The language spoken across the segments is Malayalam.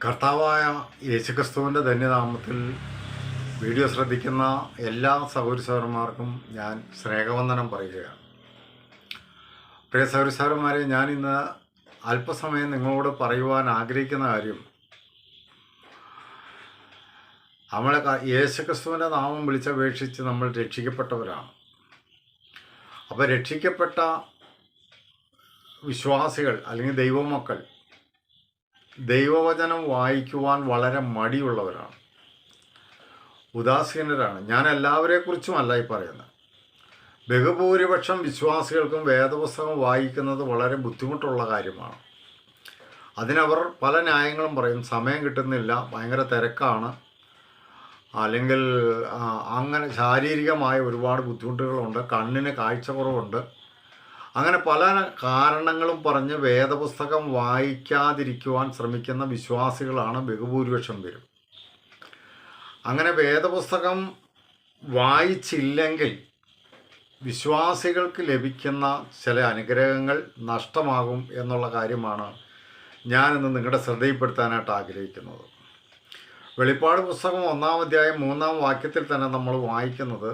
കർത്താവായ യേശുക്രിസ്തുവിൻ്റെ ധന്യനാമത്തിൽ വീഡിയോ ശ്രദ്ധിക്കുന്ന എല്ലാ സഹോദരന്മാർക്കും ഞാൻ സ്നേഹവന്ദനം പറയുകയാണ്. പ്രിയ സഹോദരന്മാരെ, ഞാനിന്ന് അല്പസമയം നിങ്ങളോട് പറയുവാൻ ആഗ്രഹിക്കുന്ന കാര്യം, നമ്മളെ യേശുക്രിസ്തുവിൻ്റെ നാമം വിളിച്ചപേക്ഷിച്ച് നമ്മൾ രക്ഷിക്കപ്പെട്ടവരാണ്. അപ്പോൾ രക്ഷിക്കപ്പെട്ട വിശ്വാസികൾ അല്ലെങ്കിൽ ദൈവമക്കൾ ദൈവവചനം വായിക്കുവാൻ വളരെ മടിയുള്ളവരാണ്, ഉദാസീനരാണ്. ഞാൻ എല്ലാവരെക്കുറിച്ചുമല്ല ഈ പറയുന്നത്. ബഹുഭൂരിപക്ഷം വിശ്വാസികൾക്കും വേദപുസ്തകം വായിക്കുന്നത് വളരെ ബുദ്ധിമുട്ടുള്ള കാര്യമാണ്. അതിനവർ പല ന്യായങ്ങളും പറയും. സമയം കിട്ടുന്നില്ല, ഭയങ്കര തിരക്കാണ്, അല്ലെങ്കിൽ അങ്ങനെ ശാരീരികമായ ഒരുപാട് ബുദ്ധിമുട്ടുകളുണ്ട്, കണ്ണിന് കാഴ്ചക്കുറവുണ്ട്, അങ്ങനെ പല കാരണങ്ങളും പറഞ്ഞ് വേദപുസ്തകം വായിക്കാതിരിക്കുവാൻ ശ്രമിക്കുന്ന വിശ്വാസികളാണ് ബഹുഭൂരിപക്ഷം പേരും. അങ്ങനെ വേദപുസ്തകം വായിച്ചില്ലെങ്കിൽ വിശ്വാസികൾക്ക് ലഭിക്കുന്ന ചില അനുഗ്രഹങ്ങൾ നഷ്ടമാകും എന്നുള്ള കാര്യമാണ് ഞാനിന്ന് നിങ്ങളുടെ ശ്രദ്ധയിൽപ്പെടുത്താനായിട്ട് ആഗ്രഹിക്കുന്നത്. വെളിപ്പാട് പുസ്തകം 1-ാം അധ്യായം 3-ാം വാക്യത്തിൽ തന്നെ നമ്മൾ വായിക്കുന്നത്,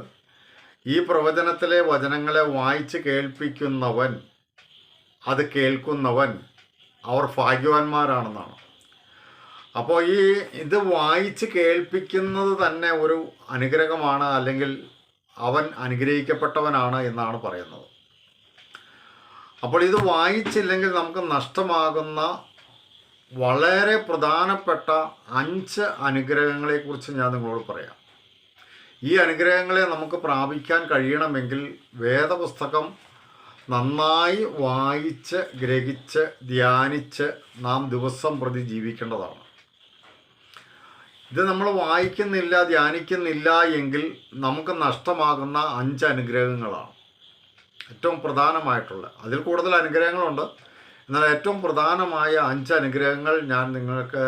ഈ പ്രവചനത്തിലെ വചനങ്ങളെ വായിച്ച് കേൾപ്പിക്കുന്നവൻ, അത് കേൾക്കുന്നവൻ അവർ ഭാഗ്യവാന്മാരാണെന്നാണ്. അപ്പോൾ ഇത് വായിച്ച് കേൾപ്പിക്കുന്നത് തന്നെ ഒരു അനുഗ്രഹമാണ്, അല്ലെങ്കിൽ അവൻ അനുഗ്രഹിക്കപ്പെട്ടവനാണ് എന്നാണ് പറയുന്നത്. അപ്പോൾ ഇത് വായിച്ചില്ലെങ്കിൽ നമുക്ക് നഷ്ടമാകുന്ന വളരെ പ്രധാനപ്പെട്ട 5 അനുഗ്രഹങ്ങളെക്കുറിച്ച് ഞാൻ നിങ്ങളോട് പറയാം. ഈ അനുഗ്രഹങ്ങളെ നമുക്ക് പ്രാപിക്കാൻ കഴിയണമെങ്കിൽ വേദപുസ്തകം നന്നായി വായിച്ച് ഗ്രഹിച്ച് ധ്യാനിച്ച് നാം ദിവസം പ്രതി ജീവിക്കേണ്ടതാണ്. ഇത് നമ്മൾ വായിക്കുന്നില്ല, ധ്യാനിക്കുന്നില്ല എങ്കിൽ നമുക്ക് നഷ്ടമാകുന്ന 5 അനുഗ്രഹങ്ങളാണ് ഏറ്റവും പ്രധാനമായിട്ടുള്ള. അതിൽ കൂടുതൽ അനുഗ്രഹങ്ങളുണ്ട്, എന്നാൽ ഏറ്റവും പ്രധാനമായ 5 അനുഗ്രഹങ്ങൾ ഞാൻ നിങ്ങൾക്ക്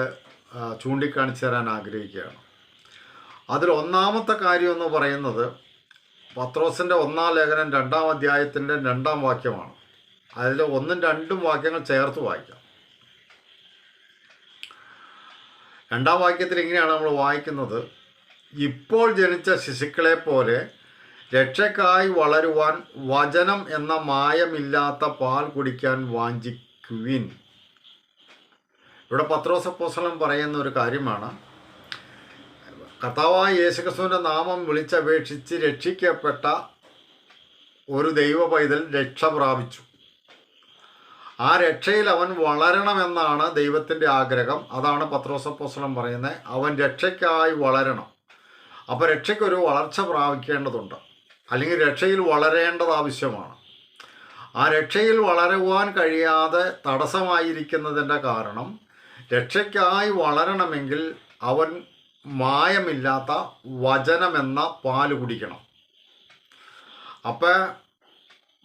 ചൂണ്ടിക്കാണിച്ചു തരാൻ ആഗ്രഹിക്കുകയാണ്. അതിൽ ഒന്നാമത്തെ കാര്യം എന്ന് പറയുന്നത് പത്രോസിൻ്റെ 1-ാം ലേഖനം 2-ാം അധ്യായത്തിൻ്റെ 2-ാം വാക്യമാണ്. അതിൽ 1ഉം 2ഉം വാക്യങ്ങൾ ചേർത്ത് വായിക്കാം. 2-ാം വാക്യത്തിൽ ഇങ്ങനെയാണ് നമ്മൾ വായിക്കുന്നത്: ഇപ്പോൾ ജനിച്ച ശിശുക്കളെ പോലെ രക്ഷയ്ക്കായി വളരുവാൻ വചനം എന്ന മായമില്ലാത്ത പാൽ കുടിക്കാൻ വാഞ്ചിക്കുവിൻ. ഇവിടെ പത്രോസ് അപ്പോസ്തലൻ പറയുന്ന ഒരു കാര്യമാണ്, കർത്താവായ യേശുക്രിസ്തുവിൻ്റെ നാമം വിളിച്ചപേക്ഷിച്ച് രക്ഷിക്കപ്പെട്ട ഒരു ദൈവ പൈതൽ രക്ഷ പ്രാപിച്ചു. ആ രക്ഷയിൽ അവൻ വളരണമെന്നാണ് ദൈവത്തിൻ്റെ ആഗ്രഹം. അതാണ് പത്രോസ് അപ്പോസ്തലൻ പറയുന്നത്, അവൻ രക്ഷയ്ക്കായി വളരണം. അപ്പോൾ രക്ഷയ്ക്കൊരു വളർച്ച പ്രാപിക്കേണ്ടതുണ്ട്, അല്ലെങ്കിൽ രക്ഷയിൽ വളരേണ്ടത് ആവശ്യമാണ്. ആ രക്ഷയിൽ വളരുവാൻ കഴിയാതെ തടസ്സമായിരിക്കുന്നതിൻ്റെ കാരണം, രക്ഷയ്ക്കായി വളരണമെങ്കിൽ അവൻ മായമില്ലാത്ത വചനമെന്ന പാല് കുടിക്കണം. അപ്പം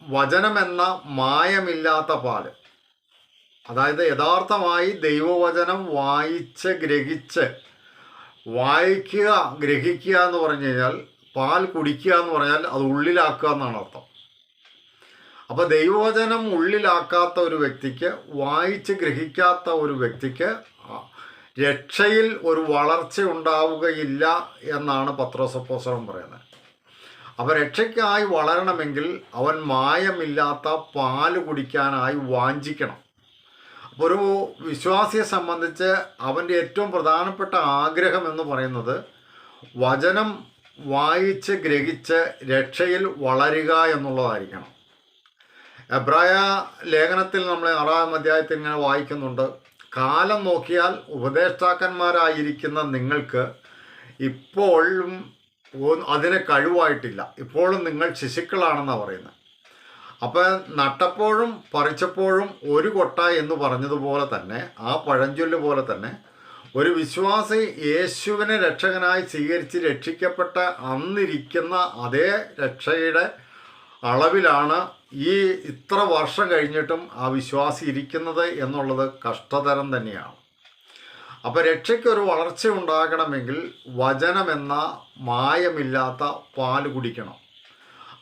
വചനമെന്ന മായമില്ലാത്ത പാല്, അതായത് യഥാർത്ഥമായി ദൈവവചനം വായിച്ച് ഗ്രഹിച്ച്, വായിക്കുക ഗ്രഹിക്കുക എന്ന് പറഞ്ഞു കഴിഞ്ഞാൽ, പാൽ കുടിക്കുക എന്ന് പറഞ്ഞാൽ അത് ഉള്ളിലാക്കുക എന്നാണ് അർത്ഥം. അപ്പോൾ ദൈവവചനം ഉള്ളിലാക്കാത്ത ഒരു വ്യക്തിക്ക്, വായിച്ച് ഗ്രഹിക്കാത്ത ഒരു വ്യക്തിക്ക് രക്ഷയിൽ ഒരു വളർച്ച ഉണ്ടാവുകയില്ല എന്നാണ് പത്രോസ് അപ്പോസ്തലൻ പറയുന്നത്. അപ്പോൾ രക്ഷയ്ക്കായി വളരണമെങ്കിൽ അവൻ മായമില്ലാത്ത പാല് കുടിക്കാനായി വാഞ്ചിക്കണം. അപ്പോൾ ഒരു വിശ്വാസിയെ സംബന്ധിച്ച് അവൻ്റെ ഏറ്റവും പ്രധാനപ്പെട്ട ആഗ്രഹം എന്ന് പറയുന്നത് വചനം വായിച്ച് ഗ്രഹിച്ച് രക്ഷയിൽ വളരുക എന്നുള്ളതായിരിക്കണം. എബ്രായ ലേഖനത്തിൽ നമ്മൾ 6-ാം അധ്യായത്തിൽ ഇങ്ങനെ വായിക്കുന്നുണ്ട്, കാലം നോക്കിയാൽ ഉപദേഷ്ടാക്കന്മാരായിരിക്കുന്ന നിങ്ങൾക്ക് ഇപ്പോഴും അതിന് കഴിവായിട്ടില്ല, ഇപ്പോഴും നിങ്ങൾ ശിശുക്കളാണെന്നാണ് പറയുന്നത്. അപ്പോൾ നട്ടപ്പോഴും പറിച്ചപ്പോഴും ഒരു കൊട്ട എന്ന് പറഞ്ഞതുപോലെ തന്നെ, ആ പഴഞ്ചൊല്ല് പോലെ തന്നെ, ഒരു വിശ്വാസി യേശുവിനെ രക്ഷകനായി സ്വീകരിച്ച് രക്ഷിക്കപ്പെട്ട അന്നിരിക്കുന്ന അതേ രക്ഷയുടെ അളവിലാണ് ഇത്ര വർഷം കഴിഞ്ഞിട്ടും ആ വിശ്വാസി ഇരിക്കുന്നത് എന്നുള്ളത് കഷ്ടതരം തന്നെയാണ്. അപ്പോൾ രക്ഷയ്ക്കൊരു വളർച്ച ഉണ്ടാകണമെങ്കിൽ വചനമെന്ന മായമില്ലാത്ത പാല് കുടിക്കണം.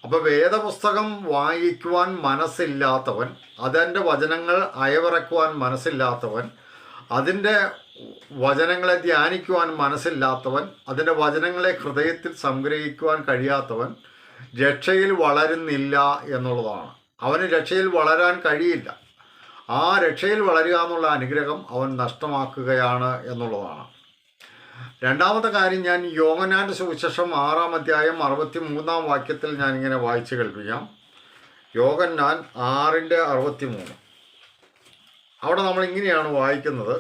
അപ്പോൾ വേദപുസ്തകം വായിക്കുവാൻ മനസ്സില്ലാത്തവൻ, അതെൻ്റെ വചനങ്ങൾ അയവിറക്കുവാൻ മനസ്സില്ലാത്തവൻ, അതിൻ്റെ വചനങ്ങളെ ധ്യാനിക്കുവാൻ മനസ്സില്ലാത്തവൻ, അതിൻ്റെ വചനങ്ങളെ ഹൃദയത്തിൽ സംഗ്രഹിക്കുവാൻ കഴിയാത്തവൻ രക്ഷയിൽ വളരുന്നില്ല എന്നുള്ളതാണ്. അവന് രക്ഷയിൽ വളരാൻ കഴിയില്ല. ആ രക്ഷയിൽ വളരുക എന്നുള്ള അനുഗ്രഹം അവൻ നഷ്ടമാക്കുകയാണ് എന്നുള്ളതാണ്. രണ്ടാമത്തെ കാര്യം, ഞാൻ യോഹന്നാൻ്റെ സുവിശേഷം 6-ാം അധ്യായം 63-ാം വാക്യത്തിൽ ഞാനിങ്ങനെ വായിച്ച് കേൾപ്പിക്കാം. യോഹന്നാൻ 6:63. അവിടെ നമ്മളിങ്ങനെയാണ് വായിക്കുന്നത്: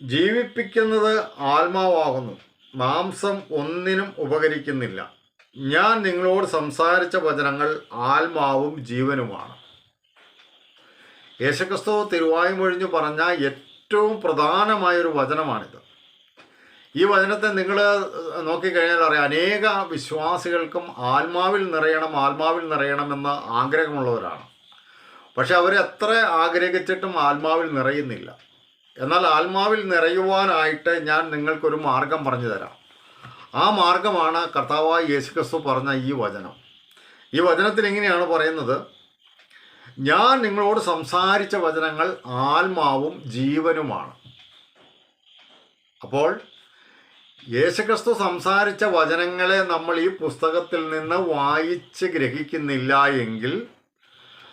ജീവിപ്പിക്കുന്നത് ആത്മാവാകുന്നു, മാംസം ഒന്നിനും ഉപകരിക്കുന്നില്ല. ഞാൻ നിങ്ങളോട് സംസാരിച്ച വചനങ്ങൾ ആത്മാവും ജീവനുമാണ്. യേശുക്രിസ്തു തിരുവായ്മൊഴിഞ്ഞു പറഞ്ഞ ഏറ്റവും പ്രധാനമായൊരു വചനമാണിത്. ഈ വചനത്തെ നിങ്ങൾ നോക്കിക്കഴിഞ്ഞാൽ അറിയാം, അനേക വിശ്വാസികൾക്കും ആത്മാവിൽ നിറയണമെന്ന് ആഗ്രഹമുള്ളവരാണ്. പക്ഷെ അവരെത്ര ആഗ്രഹിച്ചിട്ടും ആത്മാവിൽ നിറയുന്നില്ല. എന്നാൽ ആത്മാവിൽ നിറയുവാനായിട്ട് ഞാൻ നിങ്ങൾക്കൊരു മാർഗം പറഞ്ഞു തരാം. ആ മാർഗമാണ് കർത്താവായ യേശുക്രിസ്തു പറഞ്ഞ ഈ വചനം. ഈ വചനത്തിൽ ഇങ്ങനെയാണ് പറയുന്നത്: ഞാൻ നിങ്ങളോട് സംസാരിച്ച വചനങ്ങൾ ആത്മാവും ജീവനുമാണ്. അപ്പോൾ യേശുക്രിസ്തു സംസാരിച്ച വചനങ്ങളെ നമ്മൾ ഈ പുസ്തകത്തിൽ നിന്ന് വായിച്ച് ഗ്രഹിക്കുന്നില്ല എങ്കിൽ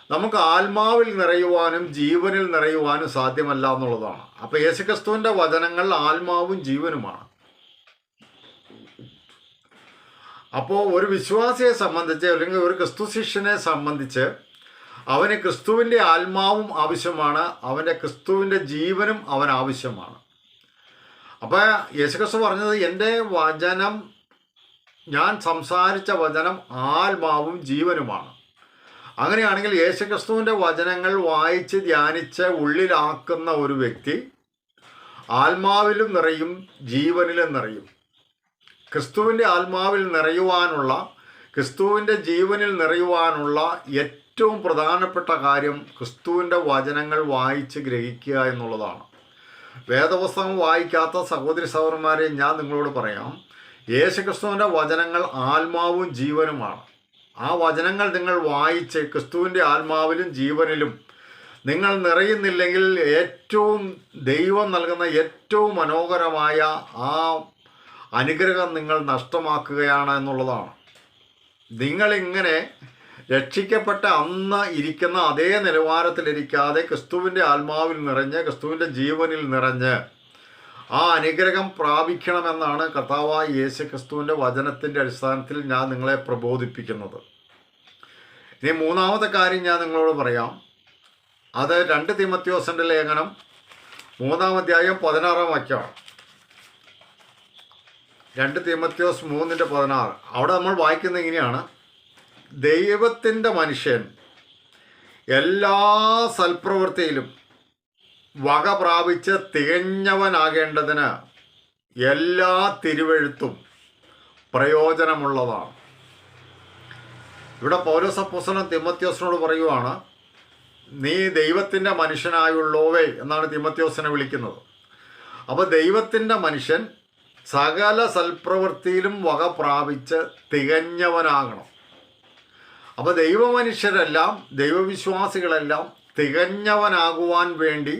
നമുക്ക് ആത്മാവിൽ നിറയുവാനും ജീവനിൽ നിറയുവാനും സാധ്യമല്ല എന്നുള്ളതാണ്. അപ്പോൾ യേശുക്രിസ്തുവിൻ്റെ വചനങ്ങൾ ആത്മാവും ജീവനുമാണ്. അപ്പോൾ ഒരു വിശ്വാസിയെ സംബന്ധിച്ച്, അല്ലെങ്കിൽ ഒരു ക്രിസ്തു ശിഷ്യനെ സംബന്ധിച്ച്, അവന് ക്രിസ്തുവിൻ്റെ ആത്മാവും ആവശ്യമാണ്, അവൻ്റെ ക്രിസ്തുവിൻ്റെ ജീവനും അവൻ ആവശ്യമാണ്. അപ്പോൾ യേശുക്രിസ്തു പറഞ്ഞത്, എൻ്റെ വചനം, ഞാൻ സംസാരിച്ച വചനം ആത്മാവും ജീവനുമാണ്. അങ്ങനെയാണെങ്കിൽ യേശുക്രിസ്തുവിൻ്റെ വചനങ്ങൾ വായിച്ച് ധ്യാനിച്ച് ഉള്ളിലാക്കുന്ന ഒരു വ്യക്തി ആത്മാവിലും നിറയും, ജീവനിലും നിറയും. ക്രിസ്തുവിൻ്റെ ആത്മാവിൽ നിറയുവാനുള്ള, ക്രിസ്തുവിൻ്റെ ജീവനിൽ നിറയുവാനുള്ള ഏറ്റവും പ്രധാനപ്പെട്ട കാര്യം ക്രിസ്തുവിൻ്റെ വചനങ്ങൾ വായിച്ച് ഗ്രഹിക്കുക എന്നുള്ളതാണ്. വേദപുസ്തകം വായിക്കാത്ത സഹോദരി സഹോദരന്മാരെ ഞാൻ നിങ്ങളോട് പറയാം, യേശുക്രിസ്തുവിൻ്റെ വചനങ്ങൾ ആത്മാവും ജീവനുമാണ്. ആ വചനങ്ങൾ നിങ്ങൾ വായിച്ച് ക്രിസ്തുവിൻ്റെ ആത്മാവിലും ജീവനിലും നിങ്ങൾ നിറയുന്നില്ലെങ്കിൽ ഏറ്റവും ദൈവം നൽകുന്ന ഏറ്റവും മനോഹരമായ ആ അനുഗ്രഹം നിങ്ങൾ നഷ്ടമാക്കുകയാണ് എന്നുള്ളതാണ്. നിങ്ങളിങ്ങനെ രക്ഷിക്കപ്പെട്ട അന്ന് ഇരിക്കുന്ന അതേ നിലവാരത്തിലിരിക്കാതെ ക്രിസ്തുവിൻ്റെ ആത്മാവിൽ നിറഞ്ഞ് ക്രിസ്തുവിൻ്റെ ജീവനിൽ നിറഞ്ഞ് ആ അനുഗ്രഹം പ്രാപിക്കണമെന്നാണ് കർത്താവായ യേശു ക്രിസ്തുവിൻ്റെ വചനത്തിൻ്റെ അടിസ്ഥാനത്തിൽ ഞാൻ നിങ്ങളെ പ്രബോധിപ്പിക്കുന്നത്. ഇനി മൂന്നാമത്തെ കാര്യം ഞാൻ നിങ്ങളോട് പറയാം. അത് 2 തീമോഥെയോസിൻ്റെ ലേഖനം 3-ാം അധ്യായം 16-ാം വാക്യമാണ്. 2 തീമോഥെയോസ് 3:16. അവിടെ നമ്മൾ വായിക്കുന്നത് ഇങ്ങനെയാണ്: ദൈവത്തിൻ്റെ മനുഷ്യൻ എല്ലാ സൽപ്രവൃത്തിയിലും വക പ്രാപിച്ച് തികഞ്ഞവനാകേണ്ടതിന് എല്ലാ തിരുവെഴുത്തും പ്രയോജനമുള്ളതാണ്. ഇവിടെ പൗലോസ് അപ്പോസ്തലൻ തീമോഥെയോസിനോട് പറയുവാണ്, നീ ദൈവത്തിൻ്റെ മനുഷ്യനായുള്ളോവേ എന്നാണ് തീമോഥെയോസിനെ വിളിക്കുന്നത്. അപ്പോൾ ദൈവത്തിൻ്റെ മനുഷ്യൻ സകല സൽപ്രവൃത്തിയിലും വക പ്രാപിച്ച് തികഞ്ഞവനാകണം. അപ്പോൾ ദൈവമനുഷ്യരെല്ലാം, ദൈവവിശ്വാസികളെല്ലാം തികഞ്ഞവനാകുവാൻ വേണ്ടി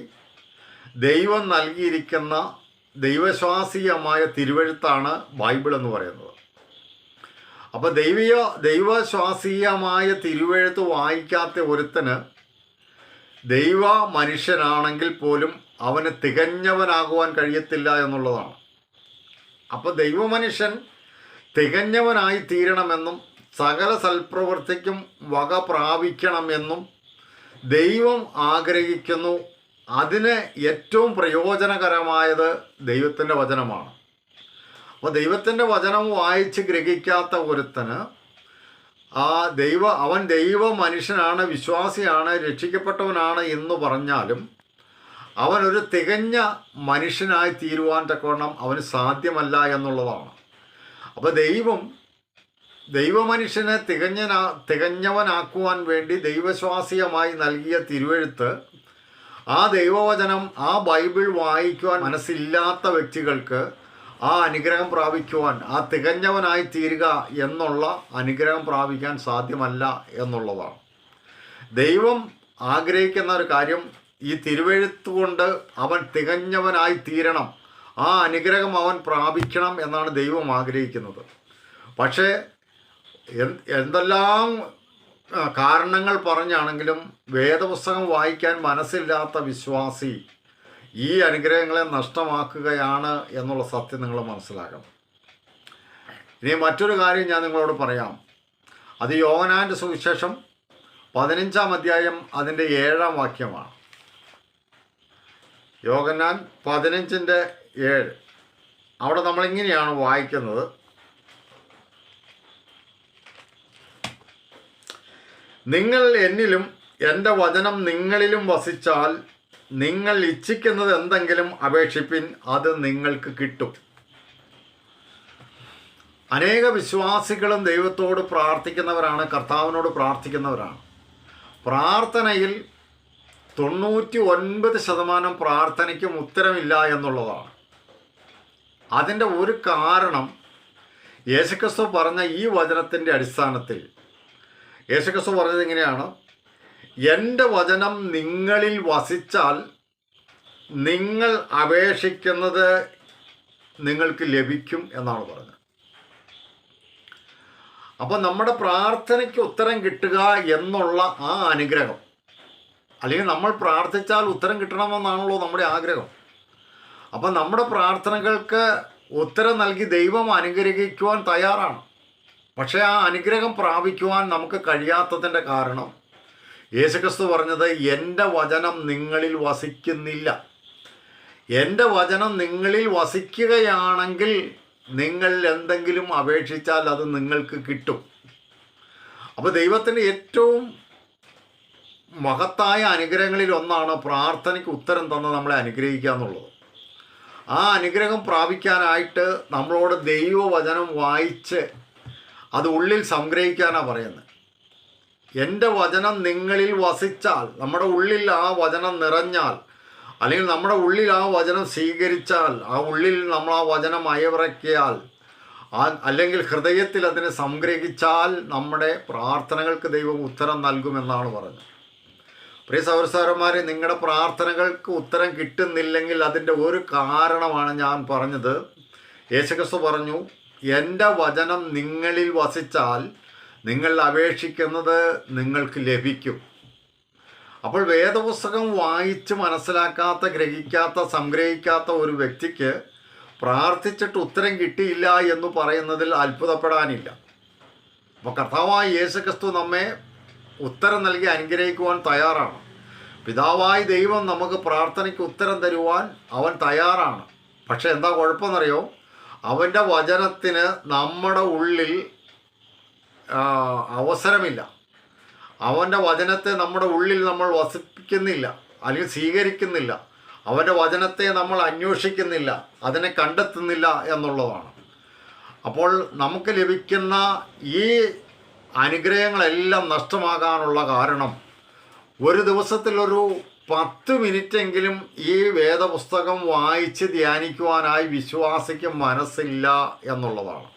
ദൈവം നൽകിയിരിക്കുന്ന ദൈവശ്വാസീയമായ തിരുവെഴുത്താണ് ബൈബിൾ എന്ന് പറയുന്നത്. അപ്പോൾ ദൈവശ്വാസീയമായ തിരുവെഴുത്ത് വായിക്കാത്ത ഒരുത്തന് ദൈവ മനുഷ്യനാണെങ്കിൽ പോലും അവന് തികഞ്ഞവനാകുവാൻ കഴിയത്തില്ല എന്നുള്ളതാണ്. അപ്പോൾ ദൈവമനുഷ്യൻ തികഞ്ഞവനായി തീരണമെന്നും സകല സൽപ്രവൃത്തിക്കും വക പ്രാപിക്കണമെന്നും ദൈവം ആഗ്രഹിക്കുന്നു. അതിന് ഏറ്റവും പ്രയോജനകരമായത് ദൈവത്തിൻ്റെ വചനമാണ്. അപ്പോൾ ദൈവത്തിൻ്റെ വചനം വായിച്ച് ഗ്രഹിക്കാത്ത ഒരുത്തന് അവൻ ദൈവ മനുഷ്യനാണ്, വിശ്വാസിയാണ്, രക്ഷിക്കപ്പെട്ടവനാണ് എന്ന് പറഞ്ഞാലും അവനൊരു തികഞ്ഞ മനുഷ്യനായി തീരുവാൻ തക്കവണ്ണം അവന് സാധ്യമല്ല എന്നുള്ളതാണ്. അപ്പോൾ ദൈവമനുഷ്യനെ തികഞ്ഞവനാക്കുവാൻ വേണ്ടി ദൈവശ്വാസീയമായി നൽകിയ തിരുവെഴുത്ത്, ആ ദൈവവചനം, ആ ബൈബിൾ വായിക്കുവാൻ മനസ്സില്ലാത്ത വ്യക്തികൾക്ക് ആ അനുഗ്രഹം പ്രാപിക്കുവാൻ, ആ തികഞ്ഞവനായി തീരുക എന്നുള്ള അനുഗ്രഹം പ്രാപിക്കാൻ സാധ്യമല്ല എന്നുള്ളതാണ്. ദൈവം ആഗ്രഹിക്കുന്ന ഒരു കാര്യം ഈ തിരുവെഴുത്ത് കൊണ്ട് അവൻ തികഞ്ഞവനായി തീരണം, ആ അനുഗ്രഹം അവൻ പ്രാപിക്കണം എന്നാണ് ദൈവം ആഗ്രഹിക്കുന്നത്. പക്ഷേ എന്തെല്ലാം കാരണങ്ങൾ പറഞ്ഞാണെങ്കിലും വേദപുസ്തകം വായിക്കാൻ മനസ്സില്ലാത്ത വിശ്വാസി ഈ അനുഗ്രഹങ്ങളെ നഷ്ടമാക്കുകയാണ് എന്നുള്ള സത്യം നിങ്ങൾ മനസ്സിലാക്കണം. ഇനി മറ്റൊരു കാര്യം ഞാൻ നിങ്ങളോട് പറയാം. അത് യോഹന്നാൻ്റെ സുവിശേഷം 15-ാം അധ്യായം അതിൻ്റെ 7-ാം വാക്യമാണ്. യോഹന്നാൻ 15:7. അവിടെ നമ്മളിങ്ങനെയാണ് വായിക്കുന്നത്: നിങ്ങൾ എന്നിലും എൻ്റെ വചനം നിങ്ങളിലും വസിച്ചാൽ നിങ്ങൾ ഇച്ഛിക്കുന്നത് എന്തെങ്കിലും അപേക്ഷിപ്പിൻ, അത് നിങ്ങൾക്ക് കിട്ടും. അനേക വിശ്വാസികളും ദൈവത്തോട് പ്രാർത്ഥിക്കുന്നവരാണ്, കർത്താവിനോട് പ്രാർത്ഥിക്കുന്നവരാണ്. പ്രാർത്ഥനയിൽ 99% പ്രാർത്ഥനയ്ക്കും ഉത്തരമില്ല എന്നുള്ളതാണ്. അതിൻ്റെ ഒരു കാരണം യേശുക്രിസ്തു പറഞ്ഞ ഈ വചനത്തിൻ്റെ അടിസ്ഥാനത്തിൽ യേശുക്രിസ്തു പറഞ്ഞത് ഇങ്ങനെയാണ്: എൻ്റെ വചനം നിങ്ങളിൽ വസിച്ചാൽ നിങ്ങൾ അപേക്ഷിക്കുന്നത് നിങ്ങൾക്ക് ലഭിക്കും എന്നാണ് പറഞ്ഞത്. അപ്പം നമ്മുടെ പ്രാർത്ഥനയ്ക്ക് ഉത്തരം കിട്ടുക എന്നുള്ള ആ അനുഗ്രഹം, അല്ലെങ്കിൽ നമ്മൾ പ്രാർത്ഥിച്ചാൽ ഉത്തരം കിട്ടണമെന്നാണല്ലോ നമ്മുടെ ആഗ്രഹം. അപ്പം നമ്മുടെ പ്രാർത്ഥനകൾക്ക് ഉത്തരം നൽകി ദൈവം അനുഗ്രഹിക്കുവാൻ തയ്യാറാണ്. പക്ഷേ ആ അനുഗ്രഹം പ്രാപിക്കുവാൻ നമുക്ക് കഴിയാത്തതിൻ്റെ കാരണം യേശുക്രിസ്തു പറഞ്ഞത് എൻ്റെ വചനം നിങ്ങളിൽ വസിക്കുന്നില്ല. എൻ്റെ വചനം നിങ്ങളിൽ വസിക്കുകയാണെങ്കിൽ നിങ്ങൾ എന്തെങ്കിലും അപേക്ഷിച്ചാൽ അത് നിങ്ങൾക്ക് കിട്ടും. അപ്പോൾ ദൈവത്തിൻ്റെ ഏറ്റവും മഹത്തായ അനുഗ്രഹങ്ങളിൽ ഒന്നാണ് പ്രാർത്ഥനയ്ക്ക് ഉത്തരം തന്ന് നമ്മളെ അനുഗ്രഹിക്കുക എന്നുള്ളത്. ആ അനുഗ്രഹം പ്രാപിക്കാനായിട്ട് നമ്മളോട് ദൈവവചനം വായിച്ച് അത് ഉള്ളിൽ സംഗ്രഹിക്കാനാണ് പറയുന്നത്. എൻ്റെ വചനം നിങ്ങളിൽ വസിച്ചാൽ, നമ്മുടെ ഉള്ളിൽ ആ വചനം നിറഞ്ഞാൽ, അല്ലെങ്കിൽ നമ്മുടെ ഉള്ളിൽ ആ വചനം സ്വീകരിച്ചാൽ, ആ ഉള്ളിൽ നമ്മൾ ആ വചനം അയവിറക്കിയാൽ, അല്ലെങ്കിൽ ഹൃദയത്തിൽ അതിനെ സംഗ്രഹിച്ചാൽ നമ്മുടെ പ്രാർത്ഥനകൾക്ക് ദൈവം ഉത്തരം നൽകുമെന്നാണ് പറഞ്ഞത്. പ്രിയ സഹോദരന്മാരെ, നിങ്ങളുടെ പ്രാർത്ഥനകൾക്ക് ഉത്തരം കിട്ടുന്നില്ലെങ്കിൽ അതിൻ്റെ ഒരു കാരണമാണ് ഞാൻ പറഞ്ഞത്. യേശുക്രിസ്തു പറഞ്ഞു, എൻ്റെ വചനം നിങ്ങളിൽ വസിച്ചാൽ നിങ്ങൾ അപേക്ഷിക്കുന്നത് നിങ്ങൾക്ക് ലഭിക്കും. അപ്പോൾ വേദപുസ്തകം വായിച്ച് മനസ്സിലാക്കാത്ത, ഗ്രഹിക്കാത്ത, സംഗ്രഹിക്കാത്ത ഒരു വ്യക്തിക്ക് പ്രാർത്ഥിച്ചിട്ട് ഉത്തരം കിട്ടിയില്ല എന്ന് പറയുന്നതിൽ അത്ഭുതപ്പെടാനില്ല. അപ്പോൾ കർത്താവായ യേശുക്രിസ്തു നമ്മെ ഉത്തരം നൽകി അനുഗ്രഹിക്കുവാൻ തയ്യാറാണ്. പിതാവായ ദൈവം നമുക്ക് പ്രാർത്ഥനയ്ക്ക് ഉത്തരം തരുവാൻ അവൻ തയ്യാറാണ്. പക്ഷെ എന്താ കുഴപ്പമെന്നറിയോ? അവൻ്റെ വചനത്തിന് നമ്മുടെ ഉള്ളിൽ അവസരമില്ല. അവൻ്റെ വചനത്തെ നമ്മുടെ ഉള്ളിൽ നമ്മൾ വസിപ്പിക്കുന്നില്ല, അല്ലെങ്കിൽ സ്വീകരിക്കുന്നില്ല. അവൻ്റെ വചനത്തെ നമ്മൾ അന്വേഷിക്കുന്നില്ല, അതിനെ കണ്ടെത്തുന്നില്ല എന്നുള്ളതാണ്. അപ്പോൾ നമുക്ക് ലഭിക്കുന്ന ഈ അനുഗ്രഹങ്ങളെല്ലാം നഷ്ടമാകാനുള്ള കാരണം ഒരു ദിവസത്തിലൊരു 10 മിനിറ്റെങ്കിലും ഈ വേദപുസ്തകം വായിച്ച് ധ്യാനിക്കുവാനായി വിശ്വാസിക്ക് മനസ്സില്ല എന്നുള്ളതാണ്.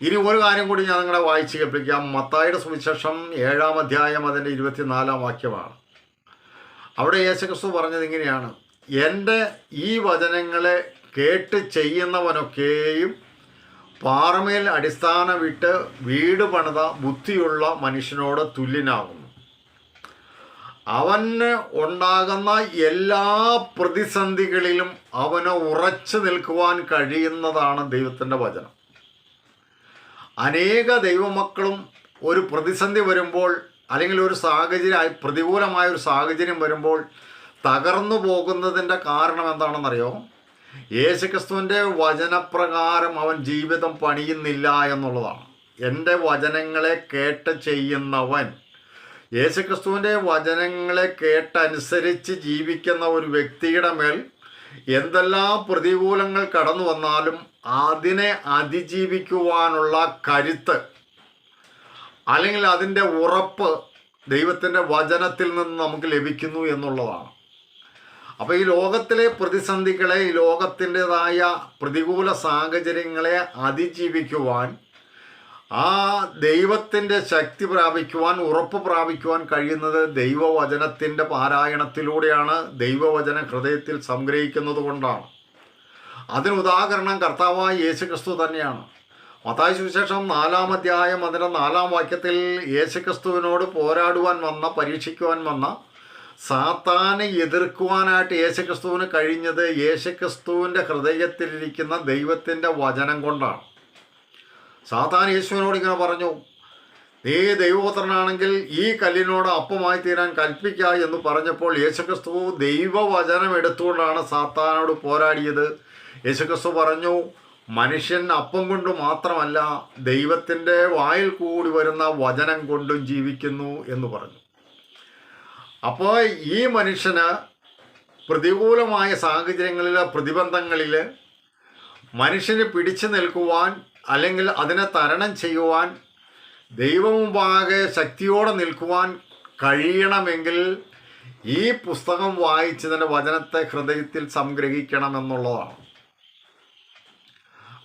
ഇനി ഒരു കാര്യം കൂടി ഞാൻ നിങ്ങളെ വായിച്ച് കേൾപ്പിക്കാം. മത്തായിയുടെ സുവിശേഷം 7-ാം അധ്യായം അതിൻ്റെ 24-ാം വാക്യമാണ്. അവിടെ യേശുക്രിസ്തു പറഞ്ഞത് ഇങ്ങനെയാണ്: എൻ്റെ ഈ വചനങ്ങളെ കേട്ട് ചെയ്യുന്നവനൊക്കെയും പാറമേൽ അടിസ്ഥാനമിട്ട് വീട് പണിത ബുദ്ധിയുള്ള മനുഷ്യനോട് തുല്യനാകുന്നു. അവന് ഉണ്ടാകുന്ന എല്ലാ പ്രതിസന്ധികളിലും അവന് ഉറച്ചു നിൽക്കുവാൻ കഴിയുന്നതാണ് ദൈവത്തിൻ്റെ വചനം. അനേക ദൈവമക്കളും ഒരു പ്രതിസന്ധി വരുമ്പോൾ, അല്ലെങ്കിൽ ഒരു സാഹചര്യം, പ്രതികൂലമായ ഒരു സാഹചര്യം വരുമ്പോൾ തകർന്നു പോകുന്നതിൻ്റെ കാരണം എന്താണെന്നറിയോ? യേശുക്രിസ്തുവിൻ്റെ വചനപ്രകാരം അവൻ ജീവിതം പണിയുന്നില്ല എന്നുള്ളതാണ്. എൻ്റെ വചനങ്ങളെ കേട്ട് ചെയ്യുന്നവൻ, യേശുക്രിസ്തുവിൻ്റെ വചനങ്ങളെ കേട്ടനുസരിച്ച് ജീവിക്കുന്ന ഒരു വ്യക്തിയുടെ മേൽ എന്തെല്ലാം പ്രതികൂലങ്ങൾ കടന്നു വന്നാലും അതിനെ അതിജീവിക്കുവാനുള്ള കരുത്ത്, അല്ലെങ്കിൽ അതിൻ്റെ ഉറപ്പ് ദൈവത്തിൻ്റെ വചനത്തിൽ നിന്ന് നമുക്ക് ലഭിക്കുന്നു എന്നുള്ളതാണ്. അപ്പോൾ ഈ ലോകത്തിലെ പ്രതിസന്ധികളെ, ഈ ലോകത്തിൻ്റെതായ പ്രതികൂല സാഹചര്യങ്ങളെ അതിജീവിക്കുവാൻ ആ ദൈവത്തിൻ്റെ ശക്തി പ്രാപിക്കുവാൻ, ഉറപ്പ് പ്രാപിക്കുവാൻ കഴിയുന്നത് ദൈവവചനത്തിൻ്റെ പാരായണത്തിലൂടെയാണ്. ദൈവവചന ഹൃദയത്തിൽ സംഗ്രഹിക്കുന്നത് കൊണ്ടാണ്. അതിനുദാഹരണം കർത്താവായ യേശുക്രിസ്തു തന്നെയാണ്. മത്തായി സുവിശേഷം 4-ാം അധ്യായം അതിൻ്റെ 4-ാം വാക്യത്തിൽ യേശുക്രിസ്തുവിനോട് പോരാടുവാൻ വന്ന, പരീക്ഷിക്കുവാൻ വന്ന സാത്താനെ എതിർക്കുവാനായിട്ട് യേശുക്രിസ്തുവിന് കഴിഞ്ഞത് യേശുക്രിസ്തുവിൻ്റെ ഹൃദയത്തിലിരിക്കുന്ന ദൈവത്തിൻ്റെ വചനം കൊണ്ടാണ്. സാത്താൻ യേശുവിനോട് ഇങ്ങനെ പറഞ്ഞു, നീ ദൈവപുത്രനാണെങ്കിൽ ഈ കല്ലിനോട് അപ്പമായി തീരാൻ കൽപ്പിക്കുക എന്ന് പറഞ്ഞപ്പോൾ യേശുക്രിസ്തു ദൈവവചനം എടുത്തുകൊണ്ടാണ് സാത്താനോട് പോരാടിയത്. യേശുക്രിസ്തു പറഞ്ഞു, മനുഷ്യൻ അപ്പം കൊണ്ട് മാത്രമല്ല ദൈവത്തിൻ്റെ വായിൽ കൂടി വരുന്ന വചനം കൊണ്ടും ജീവിക്കുന്നു എന്ന് പറഞ്ഞു. അപ്പോൾ ഈ മനുഷ്യന് പ്രതികൂലമായ സാഹചര്യങ്ങളിൽ, പ്രതിബന്ധങ്ങളിൽ മനുഷ്യന് പിടിച്ചു നിൽക്കുവാൻ, അല്ലെങ്കിൽ അതിനെ തരണം ചെയ്യുവാൻ, ദൈവമുമ്പാകെ ശക്തിയോടെ നിൽക്കുവാൻ കഴിയണമെങ്കിൽ ഈ പുസ്തകം വായിച്ചതിൻ്റെ വചനത്തെ ഹൃദയത്തിൽ സംഗ്രഹിക്കണമെന്നുള്ളതാണ്.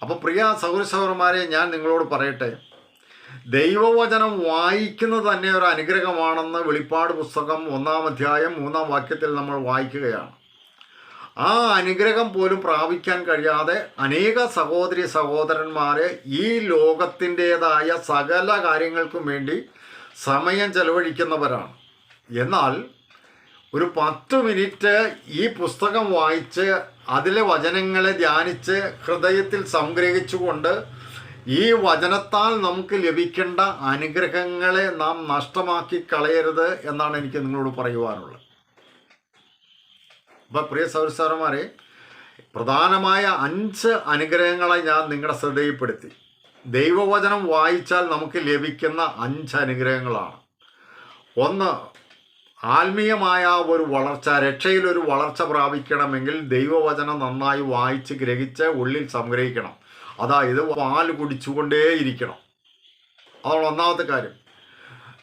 അപ്പോൾ പ്രിയ സഹോദരന്മാരെ, ഞാൻ നിങ്ങളോട് പറയട്ടെ, ദൈവവചനം വായിക്കുന്നത് തന്നെ ഒരു അനുഗ്രഹമാണെന്ന് വെളിപ്പാട് പുസ്തകം 1-ാം അധ്യായം 3-ാം വാക്യത്തിൽ നമ്മൾ വായിക്കുകയാണ്. ആ അനുഗ്രഹം പോലും പ്രാപിക്കാൻ കഴിയാതെ അനേക സഹോദരി സഹോദരന്മാരെ ഈ ലോകത്തിൻ്റേതായ സകല കാര്യങ്ങൾക്കും വേണ്ടി സമയം ചെലവഴിക്കുന്നവരാണ്. എന്നാൽ ഒരു 10 മിനിറ്റ് ഈ പുസ്തകം വായിച്ച് അതിലെ വചനങ്ങളെ ധ്യാനിച്ച് ഹൃദയത്തിൽ സംഗ്രഹിച്ചുകൊണ്ട് ഈ വചനത്താൽ നമുക്ക് ലഭിക്കേണ്ട അനുഗ്രഹങ്ങളെ നാം നഷ്ടമാക്കി കളയരുത് എന്നാണ് എനിക്ക് നിങ്ങളോട് പറയുവാനുള്ളത്. അപ്പോൾ പ്രിയ സഹോദരന്മാരെ, പ്രധാനമായ 5 അനുഗ്രഹങ്ങളെ ഞാൻ നിങ്ങളുടെ ശ്രദ്ധയിൽപ്പെടുത്തി. ദൈവവചനം വായിച്ചാൽ നമുക്ക് ലഭിക്കുന്ന 5 അനുഗ്രഹങ്ങളാണ്. 1, ആത്മീയമായ ഒരു വളർച്ച, രക്ഷയിലൊരു വളർച്ച പ്രാപിക്കണമെങ്കിൽ ദൈവവചനം നന്നായി വായിച്ച് ഗ്രഹിച്ച് ഉള്ളിൽ സംഗ്രഹിക്കണം. അതായത് പാൽ കുടിച്ചുകൊണ്ടേയിരിക്കണം. അതാണ് ഒന്നാമത്തെ കാര്യം.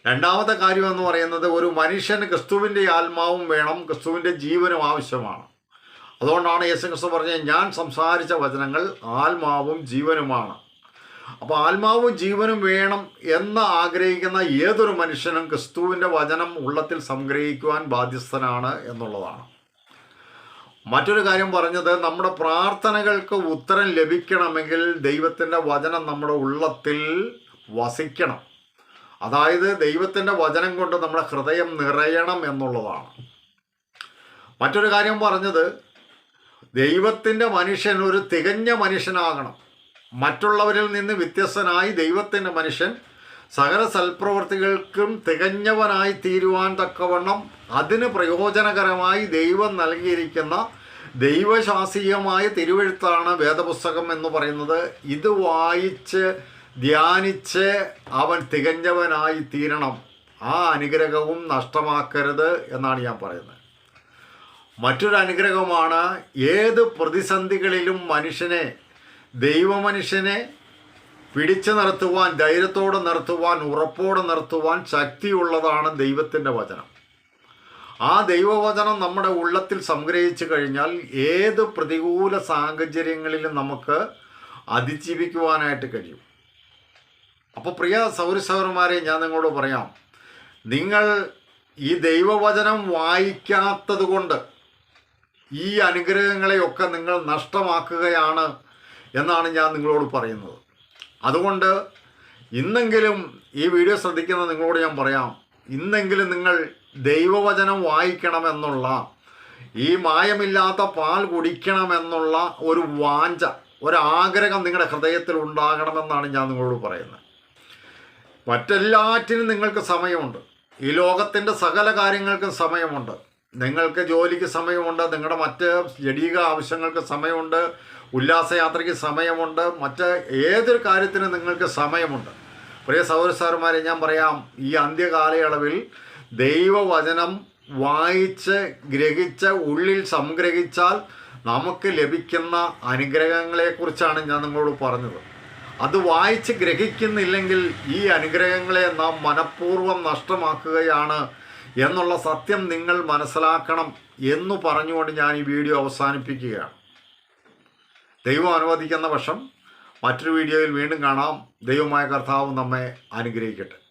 രണ്ടാമത്തെ കാര്യം എന്ന് പറയുന്നത്, ഒരു മനുഷ്യന് ക്രിസ്തുവിൻ്റെ ആത്മാവും വേണം, ക്രിസ്തുവിൻ്റെ ജീവനും ആവശ്യമാണ്. അതുകൊണ്ടാണ് യേശുക്രിസ്തു പറഞ്ഞത്, ഞാൻ സംസാരിച്ച വചനങ്ങൾ ആത്മാവും ജീവനുമാണ്. അപ്പോൾ ആത്മാവും ജീവനും വേണം എന്ന് ആഗ്രഹിക്കുന്ന ഏതൊരു മനുഷ്യനും ക്രിസ്തുവിൻ്റെ വചനം ഉള്ളത്തിൽ സംഗ്രഹിക്കുവാൻ ബാധ്യസ്ഥനാണ് എന്നുള്ളതാണ്. മറ്റൊരു കാര്യം പറഞ്ഞത്, നമ്മുടെ പ്രാർത്ഥനകൾക്ക് ഉത്തരം ലഭിക്കണമെങ്കിൽ ദൈവത്തിൻ്റെ വചനം നമ്മുടെ ഉള്ളത്തിൽ വസിക്കണം. അതായത് ദൈവത്തിൻ്റെ വചനം കൊണ്ട് നമ്മുടെ ഹൃദയം നിറയണം എന്നുള്ളതാണ്. മറ്റൊരു കാര്യം പറഞ്ഞത്, ദൈവത്തിൻ്റെ മനുഷ്യൻ ഒരു തികഞ്ഞ മനുഷ്യനാകണം. മറ്റുള്ളവരിൽ നിന്ന് വ്യത്യസ്തനായി ദൈവത്തിൻ്റെ മനുഷ്യൻ സകല സൽപ്രവർത്തികൾക്കും തികഞ്ഞവനായി തീരുവാൻ തക്കവണ്ണം അതിന് പ്രയോജനകരമായി ദൈവം നൽകിയിരിക്കുന്ന ദൈവശാസ്ത്രീയമായ തിരുവെഴുത്താണ് വേദപുസ്തകം എന്ന് പറയുന്നത്. ഇത് വായിച്ച് ധ്യാനിച്ച് അവൻ തികഞ്ഞവനായി തീരണം. ആ അനുഗ്രഹവും നഷ്ടമാക്കരുത് എന്നാണ് ഞാൻ പറയുന്നത്. മറ്റൊരു അനുഗ്രഹമാണ്, ഏത് പ്രതിസന്ധികളിലും ദൈവമനുഷ്യനെ പിടിച്ചു നിർത്തുവാൻ, ധൈര്യത്തോടെ നിർത്തുവാൻ, ഉറപ്പോടെ നിർത്തുവാൻ ശക്തിയുള്ളതാണ് ദൈവത്തിൻ്റെ വചനം. ആ ദൈവവചനം നമ്മുടെ ഉള്ളത്തിൽ സംഗ്രഹിച്ചു കഴിഞ്ഞാൽ ഏത് പ്രതികൂല സാഹചര്യങ്ങളിലും നമുക്ക് അതിജീവിക്കുവാനായിട്ട് കഴിയും. അപ്പോൾ പ്രിയ സഹോദരന്മാരെ, ഞാൻ നിങ്ങളോട് പറയാം, നിങ്ങൾ ഈ ദൈവവചനം വായിക്കാത്തത് കൊണ്ട് ഈ അനുഗ്രഹങ്ങളെയൊക്കെ നിങ്ങൾ നഷ്ടമാക്കുകയാണ് എന്നാണ് ഞാൻ നിങ്ങളോട് പറയുന്നത്. അതുകൊണ്ട് ഇന്നെങ്കിലും ഈ വീഡിയോ ശ്രദ്ധിക്കുന്ന നിങ്ങളോട് ഞാൻ പറയാം, ഇന്നെങ്കിലും നിങ്ങൾ ദൈവവചനം വായിക്കണമെന്നുള്ള, ഈ മായമില്ലാത്ത പാൽ കുടിക്കണമെന്നുള്ള ഒരു വാഞ്ച, ഒരാഗ്രഹം നിങ്ങളുടെ ഹൃദയത്തിൽ ഉണ്ടാകണമെന്നാണ് ഞാൻ നിങ്ങളോട് പറയുന്നത്. മറ്റെല്ലാറ്റിനും നിങ്ങൾക്ക് സമയമുണ്ട്. ഈ ലോകത്തിൻ്റെ സകല കാര്യങ്ങൾക്കും സമയമുണ്ട്. നിങ്ങൾക്ക് ജോലിക്ക് സമയമുണ്ട്, നിങ്ങളുടെ മറ്റ് ജഡീക ആവശ്യങ്ങൾക്ക് സമയമുണ്ട്, ഉല്ലാസയാത്രയ്ക്ക് സമയമുണ്ട്, മറ്റ് ഏതൊരു കാര്യത്തിനും നിങ്ങൾക്ക് സമയമുണ്ട്. പ്രിയ സഹോദരന്മാരെ, ഞാൻ പറയാം, ഈ അന്ത്യകാലയളവിൽ ദൈവവചനം വായിച്ച് ഗ്രഹിച്ച് ഉള്ളിൽ സംഗ്രഹിച്ചാൽ നമുക്ക് ലഭിക്കുന്ന അനുഗ്രഹങ്ങളെക്കുറിച്ചാണ് ഞാൻ നിങ്ങളോട് പറഞ്ഞത്. അത് വായിച്ച് ഗ്രഹിക്കുന്നില്ലെങ്കിൽ ഈ അനുഗ്രഹങ്ങളെ നാം മനഃപൂർവ്വം നഷ്ടമാക്കുകയാണ് എന്നുള്ള സത്യം നിങ്ങൾ മനസ്സിലാക്കണം എന്ന് പറഞ്ഞുകൊണ്ട് ഞാൻ ഈ വീഡിയോ അവസാനിപ്പിക്കുകയാണ്. ദൈവം അനുവദിക്കുന്ന പക്ഷം മറ്റൊരു വീഡിയോയിൽ വീണ്ടും കാണാം. ദൈവമായ കർത്താവ് നമ്മെ അനുഗ്രഹിക്കട്ടെ.